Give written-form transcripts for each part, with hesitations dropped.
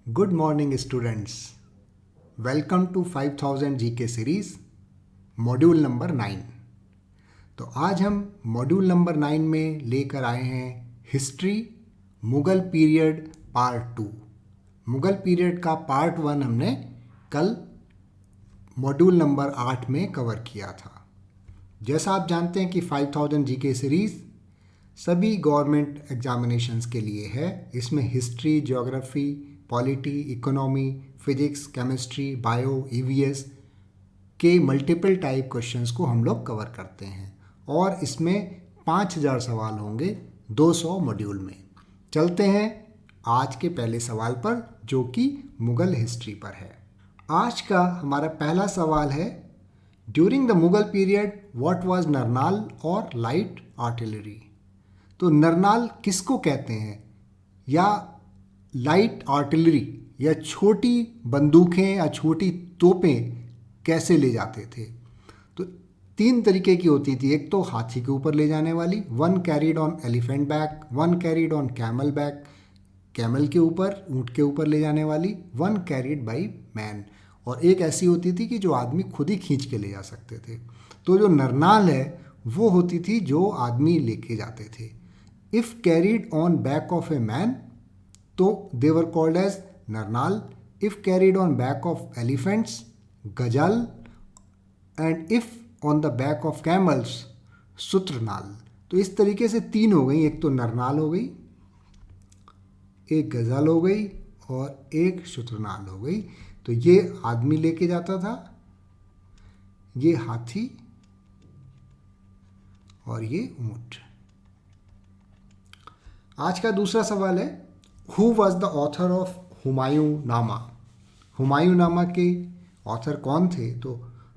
Good morning students, welcome to 5000 GK series module number 9। तो आज हम मॉड्यूल नंबर 9 में लेकर आए हैं history Mughal period part 2। Mughal period का पार्ट 1 हमने कल मॉड्यूल नंबर 8 में कवर किया था। जैसा आप जानते हैं कि 5000 जीके सीरीज़ सभी गवर्नमेंट एग्जामिनेशंस के लिए है। इसमें history, geography, polity, economy, physics, chemistry, bio, EVS के मल्टीपल टाइप क्वेश्चंस को हम लोग कवर करते हैं और इसमें 5000 सवाल होंगे 200 मॉड्यूल में। चलते हैं आज के पहले सवाल पर, जो कि मुग़ल हिस्ट्री पर है। आज का हमारा पहला सवाल है, during the Mughal period what was Narnal और लाइट आर्टिलरी। तो नरनाल किसको कहते हैं, या लाइट आर्टिलरी या छोटी बंदूकें या छोटी तोपें कैसे ले जाते थे। तो 3 तरीके की होती थी। एक तो हाथी के ऊपर ले जाने वाली, 1 carried on elephant back, 1 carried on camel back, camel के ऊपर, ऊँट के ऊपर ले जाने वाली, 1 कैरीड बाई मैन, और एक ऐसी होती थी कि जो आदमी खुद ही खींच के ले जा सकते थे। तो जो नरनाल है वो होती थी जो आदमी लेके जाते थे। If carried on back of a man तो they were called as Narnal. If carried on back of elephants, Gajnal, and if on the back of camels, Shutarnal. तो इस तरीके से 3 हो गई, एक तो नरनाल हो गई, एक गजल हो गई और एक सुत्रनाल हो गई। तो ये आदमी लेके जाता था, ये हाथी और ये ऊंट। आज का दूसरा सवाल है, who was the author of Humayun नामा। हुमायूं नामा के ऑथर कौन थे। तो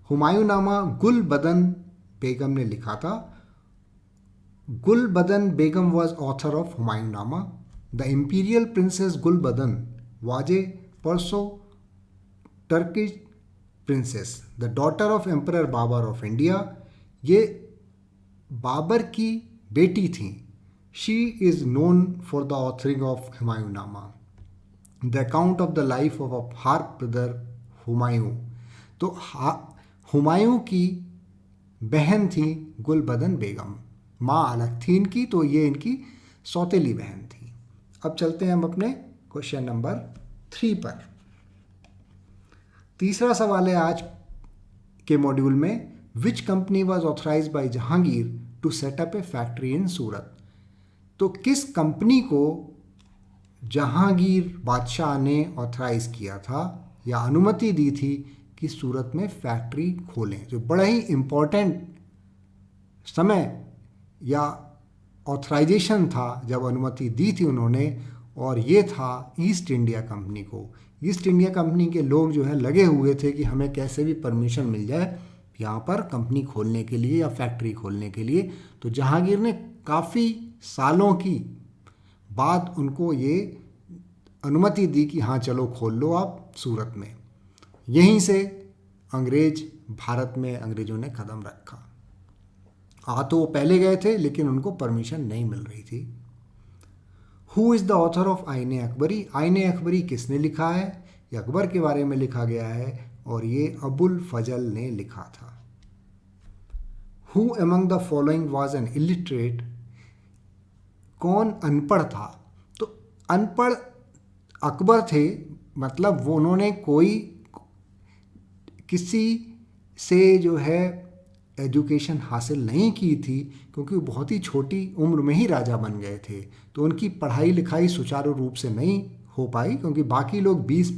हुमायूं नामा गुल बदन बेगम ने लिखा था। Gulbadan Begum was author of Humayun Nama. The imperial princess Gulbadan was a Perso Turkish princess, the daughter of emperor Babur of India. ये बाबर की बेटी थी। She is known for the authoring of Humayunama, the account of the life of her brother Humayun। तो हुमायूं की बहन थी गुलबदन बेगम, माँ अलग थी इनकी, तो ये इनकी सौतेली बहन थी। अब चलते हैं हम अपने क्वेश्चन नंबर 3 पर। तीसरा सवाल है आज के मॉड्यूल में, which company was authorised by Jahangir to set up a factory in Surat. तो किस कंपनी को जहांगीर बादशाह ने ऑथराइज किया था या अनुमति दी थी कि सूरत में फैक्ट्री खोलें। जो बड़ा ही इम्पोर्टेंट समय या ऑथराइजेशन था जब अनुमति दी थी उन्होंने, और ये था ईस्ट इंडिया कंपनी को। ईस्ट इंडिया कंपनी के लोग जो है लगे हुए थे कि हमें कैसे भी परमिशन मिल जाए यहाँ पर कंपनी खोलने के लिए या फैक्ट्री खोलने के लिए। तो जहांगीर ने काफ़ी सालों की बाद उनको ये अनुमति दी कि हाँ चलो खोल लो आप सूरत में। यहीं से अंग्रेज भारत में अंग्रेजों ने कदम रखा। तो वो पहले गए थे लेकिन उनको परमिशन नहीं मिल रही थी। Who is the author of आईने अकबरी। आईने अकबरी किसने लिखा है। ये अकबर के बारे में लिखा गया है और ये अबुल फजल ने लिखा था। Who among the following was an illiterate. कौन अनपढ़ था। तो अनपढ़ अकबर थे, मतलब वो उन्होंने कोई किसी से जो है एजुकेशन हासिल नहीं की थी, क्योंकि वो बहुत ही छोटी उम्र में ही राजा बन गए थे। तो उनकी पढ़ाई लिखाई सुचारू रूप से नहीं हो पाई, क्योंकि बाकी लोग 20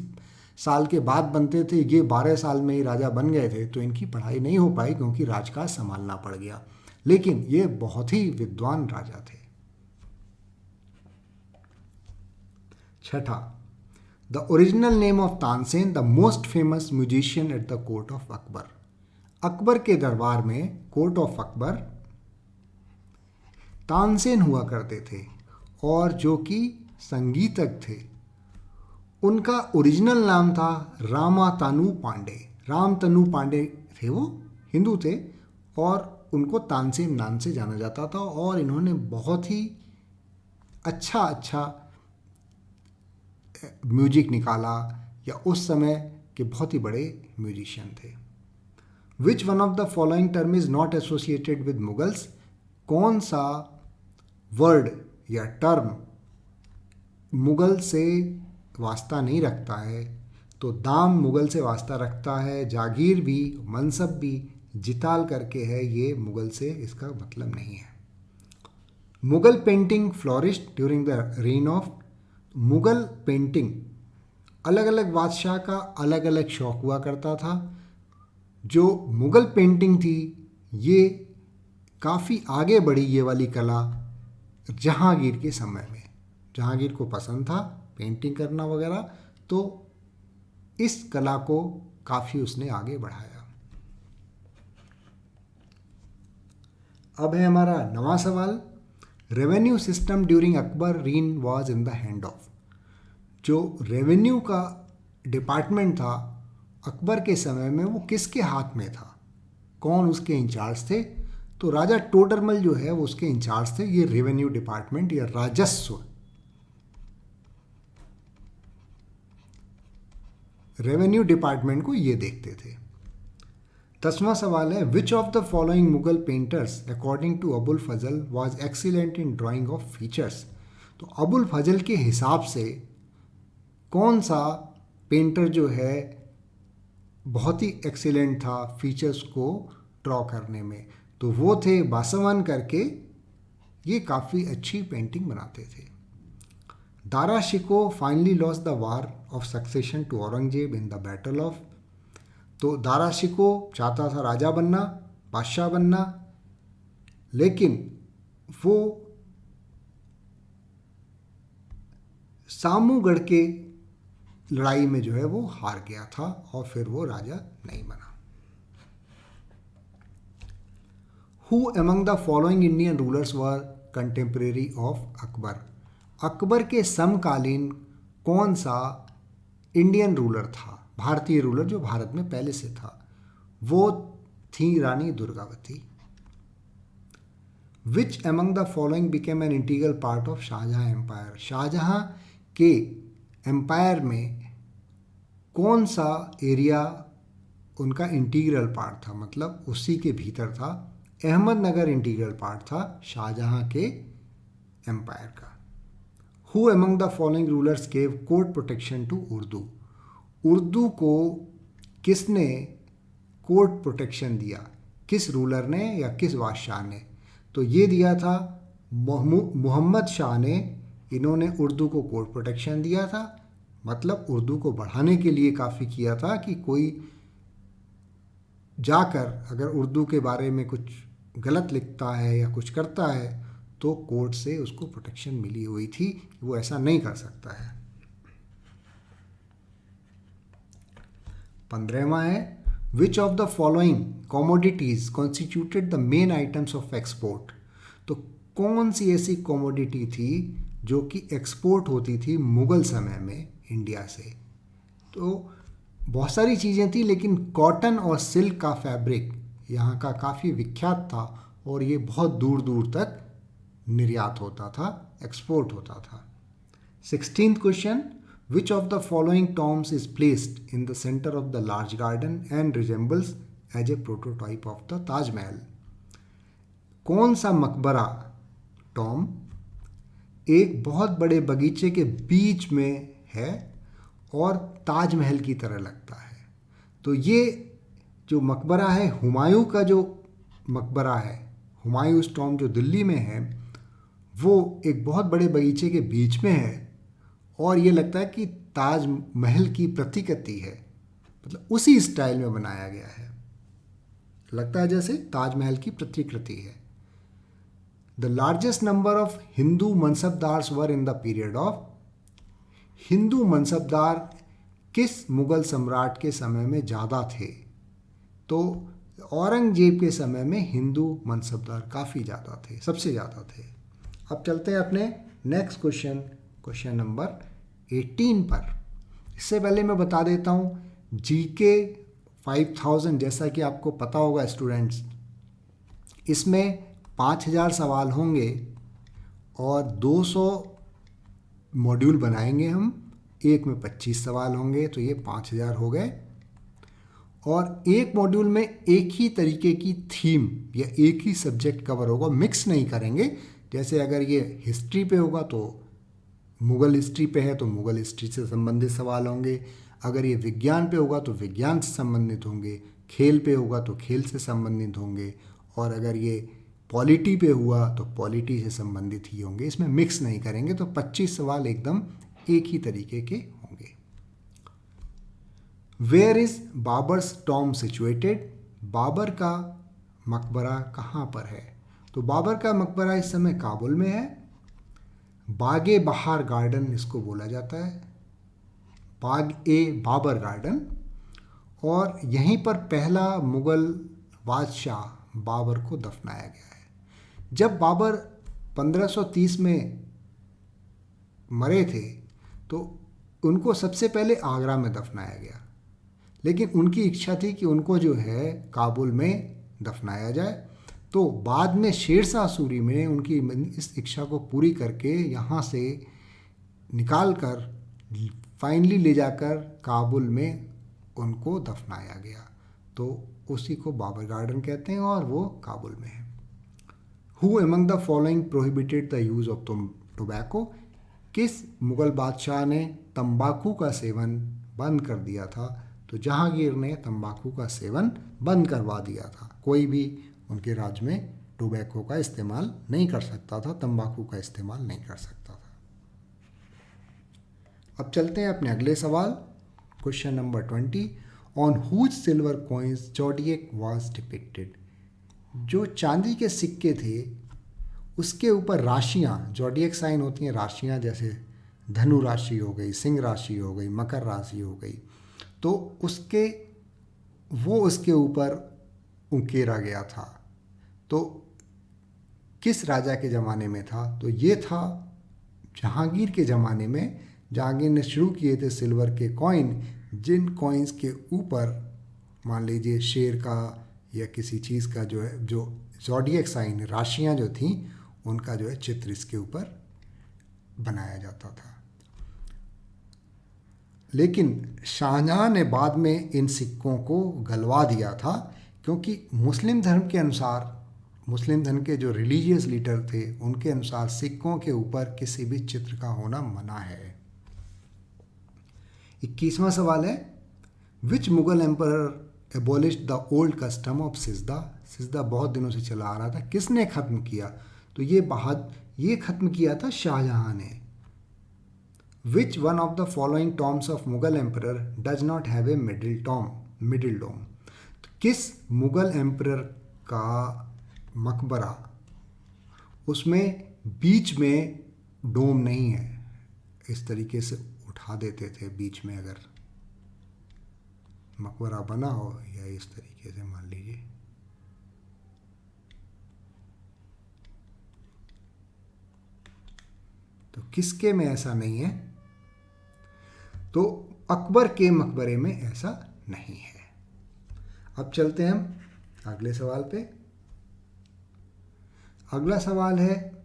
साल के बाद बनते थे, ये 12 साल में ही राजा बन गए थे। तो इनकी पढ़ाई नहीं हो पाई क्योंकि राजकाज संभालना पड़ गया, लेकिन ये बहुत ही विद्वान राजा थे। छठा, the original name of Tansen, the most famous musician at the court of Akbar. Akbar के दरबार में कोर्ट ऑफ अकबर तानसेन हुआ करते थे और जो कि संगीतज्ञ थे। उनका ओरिजिनल नाम था रामातनु पांडे। रामतनु पांडे थे, वो हिंदू थे और उनको तानसेन नाम से जाना जाता था। और इन्होंने बहुत ही अच्छा म्यूजिक निकाला या उस समय के बहुत ही बड़े म्यूजिशियन थे। विच one of the following term is not associated with Mughals? कौन सा वर्ड या टर्म मुगल से वास्ता नहीं रखता है? तो दाम मुगल से वास्ता रखता है, जागीर भी, मनसब भी, जिताल करके है, ये मुगल से इसका मतलब नहीं है। Mughal painting flourished during the rain of? Mughal painting, अलग अलग बादशाह का अलग अलग शौक हुआ करता था। जो मुगल पेंटिंग थी ये काफ़ी आगे बढ़ी, ये वाली कला जहांगीर के समय में। जहांगीर को पसंद था पेंटिंग करना वगैरह, तो इस कला को काफ़ी उसने आगे बढ़ाया। अब है हमारा नवा सवाल, revenue system during Akbar reign was in the hand of? जो रेवेन्यू का डिपार्टमेंट था अकबर के समय में वो किसके हाथ में था? कौन उसके इंचार्ज थे? तो राजा टोडरमल जो है वो उसके इंचार्ज थे। ये रेवेन्यू डिपार्टमेंट या राजस्व, रेवेन्यू डिपार्टमेंट को ये देखते थे। 10वां सवाल है, which of the following Mughal painters according to Abul Fazl was excellent in drawing of features? तो अबुल फजल के हिसाब से कौन सा पेंटर जो है बहुत ही एक्सीलेंट था फीचर्स को ड्रॉ करने में? तो वो थे बासवान करके, ये काफ़ी अच्छी पेंटिंग बनाते थे। Dara Shikoh finally lost the war of succession to Aurangzeb in the battle of? तो दारा शिको चाहता था राजा बनना, बादशाह बनना, लेकिन वो सामूगढ़ के लड़ाई में जो है वो हार गया था और फिर वो राजा नहीं बना। Who among the following Indian rulers were contemporary of Akbar? Akbar के समकालीन कौन सा इंडियन रूलर था, भारतीय रूलर जो भारत में पहले से था? वो थी Rani Durgavati. Which among the following became an integral part of Shahjahan empire? Shahjahan के एम्पायर में कौन सा एरिया उनका इंटीग्रल पार्ट था, मतलब उसी के भीतर था? अहमदनगर इंटीग्रल पार्ट था शाहजहां के एम्पायर का। Who among the following rulers gave court protection to Urdu? Urdu को किसने कोर्ट प्रोटेक्शन दिया? किस रूलर ने या किस बादशाह ने? तो ये दिया था मोहम्मद शाह ने। इन्होंने उर्दू को कोर्ट प्रोटेक्शन दिया था, मतलब उर्दू को बढ़ाने के लिए काफ़ी किया था कि कोई जाकर अगर उर्दू के बारे में कुछ गलत लिखता है या कुछ करता है तो कोर्ट से उसको प्रोटेक्शन मिली हुई थी, वो ऐसा नहीं कर सकता है। 15वां है, which of the following commodities constituted the main items of export? तो कौन सी ऐसी कॉमोडिटी थी जो कि एक्सपोर्ट होती थी मुगल समय में इंडिया से? तो बहुत सारी चीज़ें थी, लेकिन कॉटन और सिल्क का फैब्रिक यहाँ का काफ़ी विख्यात था और ये बहुत दूर दूर तक निर्यात होता था, एक्सपोर्ट होता था। 16th question, which of the following tombs is placed in the centre of the large garden and resembles as a prototype of the Taj Mahal? कौन सा मकबरा टॉम एक बहुत बड़े बगीचे के बीच में है और ताजमहल की तरह लगता है? तो ये जो मकबरा है, हुमायूं का जो मकबरा है, हुमायूंस टॉम जो दिल्ली में है, वो एक बहुत बड़े बगीचे के बीच में है और ये लगता है कि ताजमहल की प्रतिकृति है, मतलब उसी स्टाइल में बनाया गया है, लगता है जैसे ताजमहल की प्रतिकृति है। The largest number of Hindu mansabdars were in the period of? Hindu mansabdar किस मुगल सम्राट के समय में ज़्यादा थे? तो औरंगजेब के समय में हिंदू मनसबदार काफ़ी ज़्यादा थे, सबसे ज़्यादा थे। अब चलते हैं अपने नेक्स्ट क्वेश्चन, क्वेश्चन नंबर 18 पर। इससे पहले मैं बता देता हूँ, जीके 5000 जैसा कि आपको पता होगा स्टूडेंट्स, इसमें 5000 सवाल होंगे और 200 मॉड्यूल बनाएंगे हम एक में 25 सवाल होंगे, तो ये 5000 हो गए। और एक मॉड्यूल में एक ही तरीके की थीम या एक ही सब्जेक्ट कवर होगा, मिक्स नहीं करेंगे। जैसे अगर ये हिस्ट्री पे होगा तो मुग़ल हिस्ट्री पे है तो मुग़ल हिस्ट्री से संबंधित सवाल होंगे, अगर ये विज्ञान पे होगा तो विज्ञान से संबंधित होंगे, खेल पे होगा तो खेल से संबंधित होंगे, और अगर ये पॉलिटी पे हुआ तो पॉलिटी से संबंधित ही होंगे। इसमें मिक्स नहीं करेंगे, तो 25 सवाल एकदम एक ही तरीके के होंगे। Where is Babur's tomb situated? Babur का मकबरा कहाँ पर है? तो बाबर का मकबरा इस समय काबुल में है। बागे बहार गार्डन इसको बोला जाता है, बाग ए बाबर गार्डन। और यहीं पर पहला मुग़ल बादशाह बाबर को दफनाया गया है। जब बाबर 1530 में मरे थे तो उनको सबसे पहले आगरा में दफनाया गया, लेकिन उनकी इच्छा थी कि उनको जो है काबुल में दफनाया जाए। तो बाद में शेरशाह सूरी ने उनकी इस इच्छा को पूरी करके यहाँ से निकाल कर फाइनली ले जाकर काबुल में उनको दफनाया गया, तो उसी को बाबर गार्डन कहते हैं और वो काबुल में है। Who among the following prohibited the use of tobacco? किस मुग़ल बादशाह ने तंबाकू का सेवन बंद कर दिया था? तो जहांगीर ने तंबाकू का सेवन बंद करवा दिया था। कोई भी उनके राज्य में टोबैको का इस्तेमाल नहीं कर सकता था, तंबाकू का इस्तेमाल नहीं कर सकता था। अब चलते हैं अपने अगले सवाल, question number 20। On whose silver coins zodiac was depicted? जो चांदी के सिक्के थे उसके ऊपर राशियाँ, जोडिएक साइन होती हैं राशियाँ, जैसे धनु राशि हो गई, सिंह राशि हो गई, मकर राशि हो गई, तो उसके ऊपर उकेरा गया था। तो किस राजा के ज़माने में था? तो ये था जहांगीर के ज़माने में। जहांगीर ने शुरू किए थे सिल्वर के कॉइन, जिन कॉइन्स के ऊपर मान लीजिए शेर का या किसी चीज़ का जो है, जो ज़ोडिएक साइन राशियाँ जो थीं, उनका जो है चित्र इसके ऊपर बनाया जाता था। लेकिन शाहजहाँ ने बाद में इन सिक्कों को गलवा दिया था, क्योंकि मुस्लिम धर्म के अनुसार, मुस्लिम धर्म के जो रिलीजियस लीडर थे उनके अनुसार सिक्कों के ऊपर किसी भी चित्र का होना मना है। 21वां सवाल है, which Mughal emperor abolished the old custom of sijda? सिजदा बहुत दिनों से चला आ रहा था, किसने ख़त्म किया? तो ये ख़त्म किया था शाहजहाँ ने। Which one of the following tombs of Mughal emperor does not have a middle dome? किस मुगल एम्परर का मकबरा उसमें बीच में डोम नहीं है? इस तरीके से उठा देते थे बीच में अगर मकबरा बना हो, या इस तरीके से मान लीजिए, तो किसके में ऐसा नहीं है? तो अकबर के मकबरे में ऐसा नहीं है। अब चलते हैं हम अगले सवाल पे। अगला सवाल है,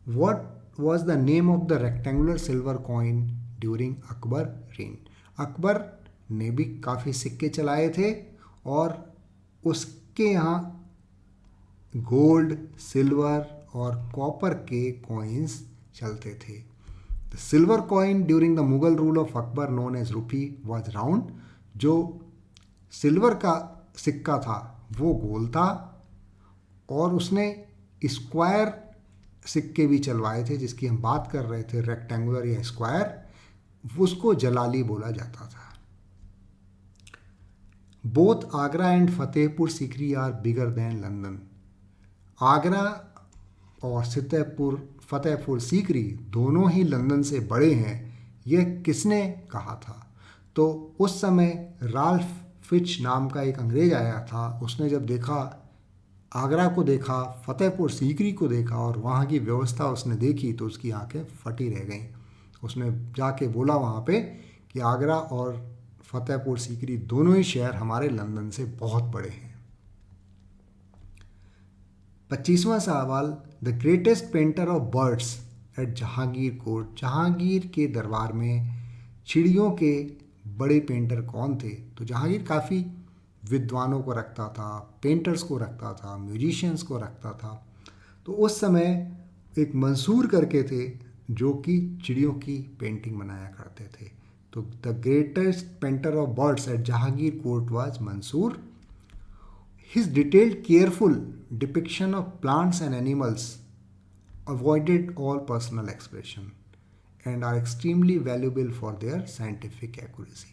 what was the name of the rectangular silver coin during Akbar reign? Akbar ने भी काफ़ी सिक्के चलाए थे और उसके यहाँ गोल्ड, सिल्वर और कॉपर के कॉइन्स चलते थे। The silver coin during the Mughal rule of Akbar known as rupee was round। जो सिल्वर का सिक्का था वो गोल था, और उसने स्क्वायर सिक्के भी चलवाए थे, जिसकी हम बात कर रहे थे, रेक्टेंगुलर या स्क्वायर, उसको जलाली बोला जाता था। Both Agra and Fatehpur Sikri are bigger than London. Agra और फतेहपुर सीकरी दोनों ही लंदन से बड़े हैं, यह किसने कहा था? तो उस समय राल्फ फिच नाम का एक अंग्रेज आया था, उसने जब देखा, आगरा को देखा, फतेहपुर सीकरी को देखा और वहाँ की व्यवस्था उसने देखी, तो उसकी आंखें फटी रह गईं। उसने जाके बोला वहाँ पे कि आगरा और फतेहपुर सीकरी दोनों ही शहर हमारे लंदन से बहुत बड़े हैं। 25वां सवाल, the greatest painter of birds at Jahangir court. Jahangir के दरबार में चिड़ियों के बड़े पेंटर कौन थे? तो जहांगीर काफ़ी विद्वानों को रखता था, पेंटर्स को रखता था, म्यूजिशियंस को रखता था। तो उस समय एक मंसूर करके थे जो कि चिड़ियों की पेंटिंग बनाया करते थे। तो the greatest painter of birds at Jahangir court was Mansur. His detailed, careful depiction of plants and animals avoided all personal expression and are extremely valuable for their scientific accuracy.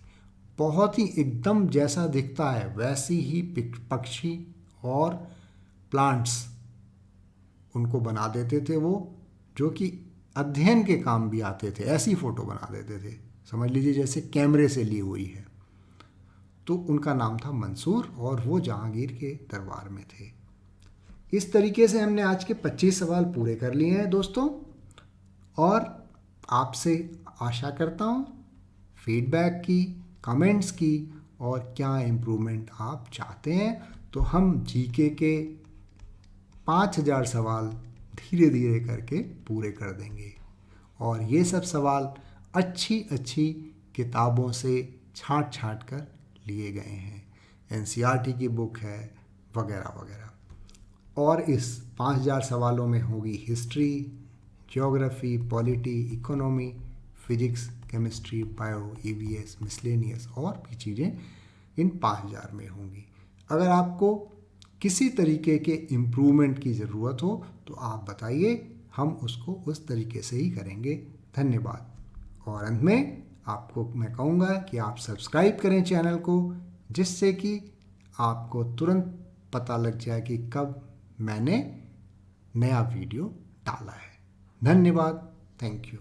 बहुत ही एकदम जैसा दिखता है वैसी ही पक्षी और प्लांट्स उनको बना देते थे वो, जो कि अध्ययन के काम भी आते थे। ऐसी फ़ोटो बना देते थे, समझ लीजिए जैसे कैमरे से ली हुई है। तो उनका नाम था मंसूर और वो जहांगीर के दरबार में थे। इस तरीके से हमने आज के 25 सवाल पूरे कर लिए हैं दोस्तों, और आपसे आशा करता हूँ फीडबैक की, कमेंट्स की, और क्या इम्प्रूवमेंट आप चाहते हैं। तो हम जीके के 5000 सवाल धीरे धीरे करके पूरे कर देंगे, और ये सब सवाल अच्छी अच्छी किताबों से छांट छांट कर लिए गए हैं। एनसीईआरटी की बुक है वगैरह वगैरह। और इस 5000 सवालों में होगी history, geography, polity, economy, physics, chemistry, bio, EVS, miscellaneous और भी चीज़ें इन 5000 में होंगी। अगर आपको किसी तरीके के इम्प्रूवमेंट की ज़रूरत हो तो आप बताइए, हम उसको उस तरीके से ही करेंगे। धन्यवाद। और अंत में आपको मैं कहूँगा कि आप सब्सक्राइब करें चैनल को, जिससे कि आपको तुरंत पता लग जाए कि कब मैंने नया वीडियो डाला है। धन्यवाद। Thank you.